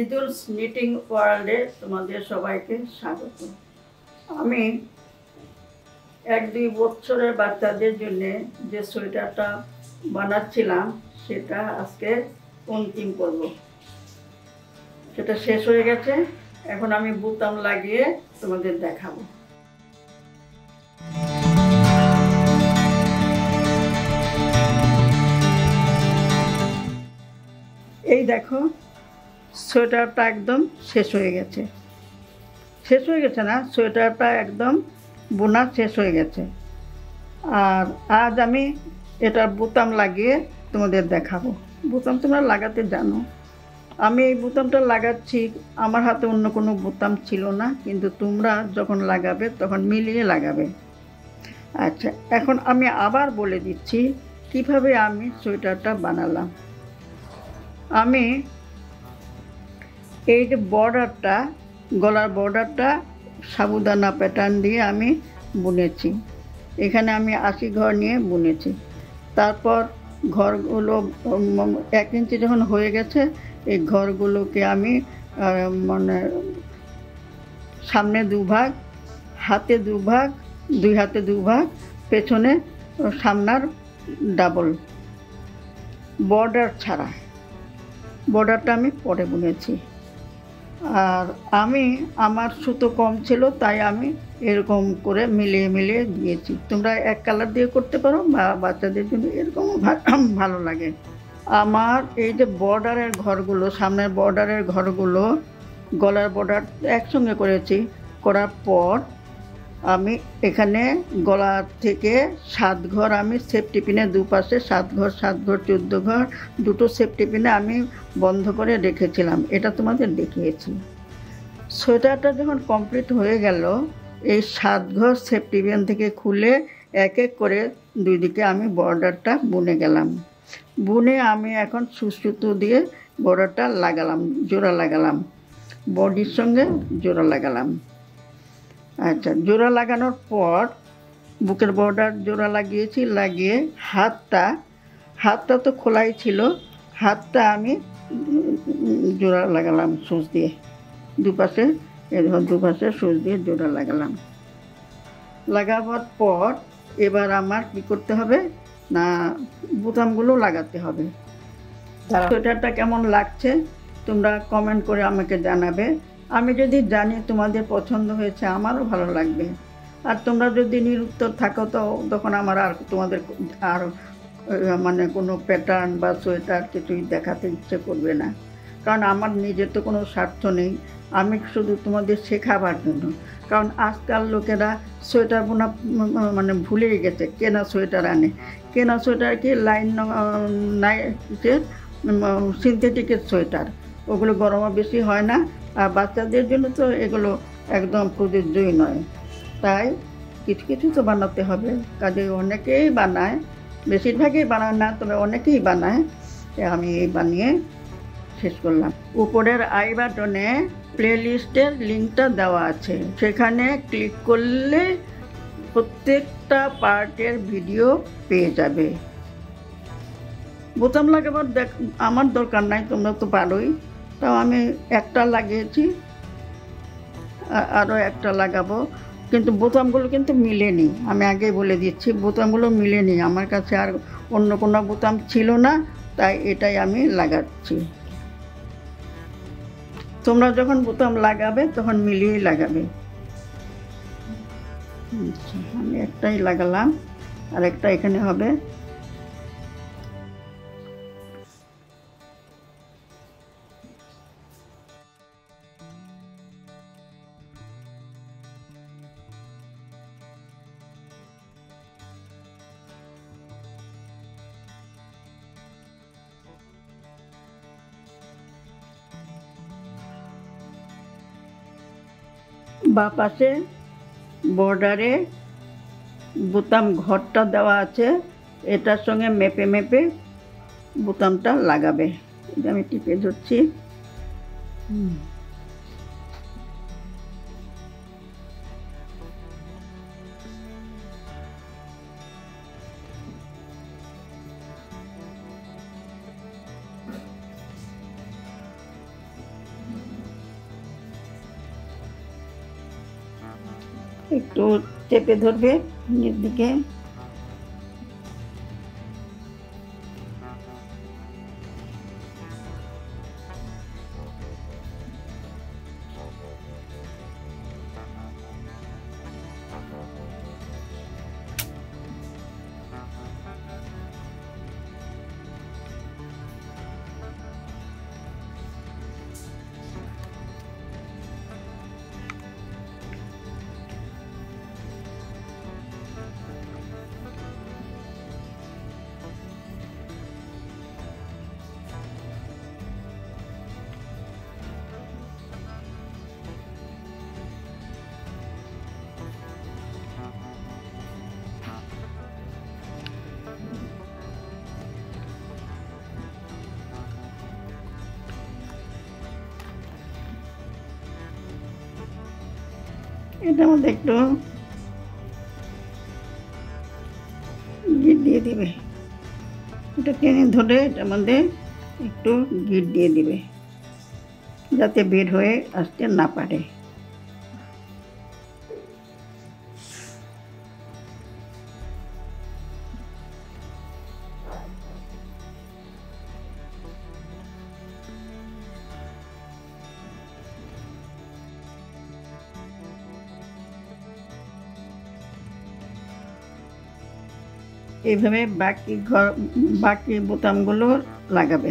ইদুলস knitting ওয়ার্ল্ডে তোমাদের সবাইকে স্বাগত। আমি 1-2 বছরের বাচ্চাদের জন্য যে সোয়েটারটা বানাচ্ছিলাম সেটা আজকে অন্তিম করব। সেটা শেষ হয়ে গেছে, এখন আমি বোতাম লাগিয়ে তোমাদের দেখাবো। এই দেখো, সোয়েটারটা একদম শেষ হয়ে গেছে। না, সোয়েটারটা একদম বোনা শেষ হয়ে গেছে। আর আজ আমি এটার বোতাম লাগিয়ে তোমাদের দেখাবো। বোতাম তোমরা লাগাতে জানো। আমি এই বোতামটা লাগাচ্ছি, আমার হাতে অন্য কোনো বোতাম ছিল না, কিন্তু তোমরা যখন লাগাবে তখন মিলিয়ে লাগাবে। আচ্ছা, এখন আমি আবার বলে দিচ্ছি কিভাবে আমি সোয়েটারটা বানালাম। আমি এই যে বর্ডারটা, গলার বর্ডারটা সাবুদানা প্যাটার্ন দিয়ে আমি বুনেছি। এখানে আমি 80 ঘর নিয়ে বুনেছি। তারপর ঘরগুলো 1 ইঞ্চি যখন হয়ে গেছে, এই ঘরগুলোকে আমি মানে সামনে 2 ভাগ, হাতে 2 ভাগ, 2 হাতে 2 ভাগ, পেছনে সামনার ডাবল বর্ডার ছাড়া। বর্ডারটা আমি পরে বুনেছি। আর আমার সুতো কম ছিল, তাই আমি এরকম করে মিলিয়ে মিলিয়ে দিয়েছি। তোমরা এক কালার দিয়ে করতে পারো, বা বাচ্চাদের জন্য এরকম ভালো লাগে। আমার এই যে বর্ডারের ঘরগুলো, সামনের বর্ডারের ঘরগুলো গলার বর্ডার একসঙ্গে করেছি। করার পর আমি এখানে গলা থেকে 7 ঘর আমি সেফটি পিনে, দুপাশে 7 ঘর 14 ঘর, দুটো সেফটি পিনে আমি বন্ধ করে রেখেছিলাম। এটা তোমাদের দেখিয়েছি। সোয়েটারটা যখন কমপ্লিট হয়ে গেল, এই 7 ঘর সেফটি পিন থেকে খুলে এক এক করে 2 দিকে আমি বর্ডারটা বুনে গেলাম। বুনে আমি এখন সুতো দিয়ে বর্ডারটা লাগালাম, জোড়া লাগালাম, বডির সঙ্গে জোড়া লাগালাম। আচ্ছা, জোড়া লাগানোর পর বুকের বর্ডার জোড়া লাগিয়েছি। লাগিয়ে হাতটা তো খোলাই ছিল, হাতটা আমি জোড়া লাগালাম সুচ দিয়ে, দুপাশে সুচ দিয়ে জোড়া লাগালাম। লাগাবার পর এবার আমার কি করতে হবে না, বোতামগুলো লাগাতে হবে। সোয়েটারটা কেমন লাগছে তোমরা কমেন্ট করে আমাকে জানাবে। আমি যদি জানি তোমাদের পছন্দ হয়েছে, আমারও ভালো লাগবে। আর তোমরা যদি নিরুত্তর থাকো, তো তখন আমার আর তোমাদের আর মানে কোনো প্যাটার্ন বা সোয়েটার কিছুই দেখাতে ইচ্ছে করবে না। কারণ আমার নিজের তো কোনো স্বার্থ নেই, আমি শুধু তোমাদের শেখাবার জন্য। কারণ আজকাল লোকেরা সোয়েটার বোনা মানে ভুলেই গেছে। কেনা সোয়েটার আনে, কেনা সোয়েটার কি লাইন সিনথেটিকের সোয়েটার, ওগুলো গরমও বেশি হয় না। আর বাচ্চাদের জন্য তো এগুলো একদম প্রযোজ্যই নয়। তাই কিছু কিছু তো বানাতে হবে। কাজে অনেকেই বানায়, বেশিরভাগই বানায় না, তবে অনেকেই বানায়। আমি এই বানিয়ে শেষ করলাম। উপরের আই বাটনে প্লে লিস্টের লিঙ্কটা দেওয়া আছে, সেখানে ক্লিক করলে প্রত্যেকটা পার্টের ভিডিও পেয়ে যাবে। বোতাম লাগাবার আমার দরকার নাই, তোমরা তো পারোই। তাও আমি একটা লাগিয়েছি, আরও একটা লাগাবো। কিন্তু বোতামগুলো কিন্তু মিলেনি, আমি আগেই বলে দিচ্ছি, বোতামগুলো মিলেনি। আমার কাছে আর অন্য কোনো বোতাম ছিল না, তাই এটাই আমি লাগাচ্ছি। তোমরা যখন বোতাম লাগাবে তখন মিলিয়েই লাগাবে। আচ্ছা, আমি একটাই লাগালাম, আর একটা এখানে হবে। বাঁ পাশে বর্ডারে বোতাম ঘরটা দেওয়া আছে, এটার সঙ্গে মেপে মেপে বোতামটা লাগাবে। এটা আমি টিপে ধরছি। একটু চেপে ধরবে নিচ দিকে। এটার মধ্যে একটু গিট দিয়ে দিবে, এটা টেনে ধরে এটার মধ্যে একটু গিট দিয়ে দিবে যাতে বের হয়ে আসতে না পারে। এইভাবে বাকি বোতামগুলো লাগাবে।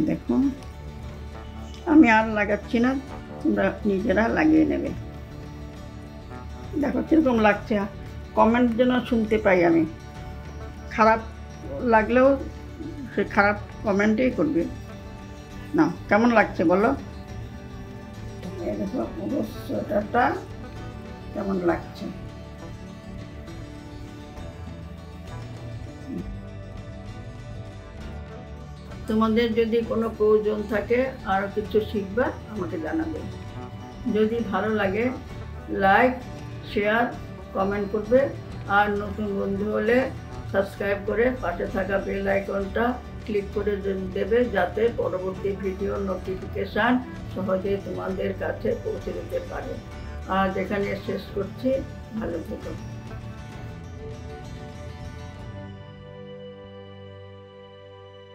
দেখো আমি আর লাগাচ্ছি না, তোমরা নিজেরা লাগিয়ে নেবে। দেখো কিরকম লাগছে, কমেন্ট যেন শুনতে পাই আমি। খারাপ লাগলেও সে খারাপ কমেন্টেই করবে। না কেমন লাগছে বলো? দেখো পুরো সোয়েটারটা কেমন লাগছে। তোমাদের যদি কোনো প্রয়োজন থাকে আরও কিছু শিখবা আমাকে জানাবে। যদি ভালো লাগে লাইক শেয়ার কমেন্ট করবে, আর নতুন বন্ধু হলে সাবস্ক্রাইব করে পাশে থাকা বেল আইকনটা ক্লিক করে দেবে যাতে পরবর্তী ভিডিও নোটিফিকেশান সহজে তোমাদের কাছে পৌঁছে দিতে পারে। আর যেখানে শেষ করছি, ভালো থেকো।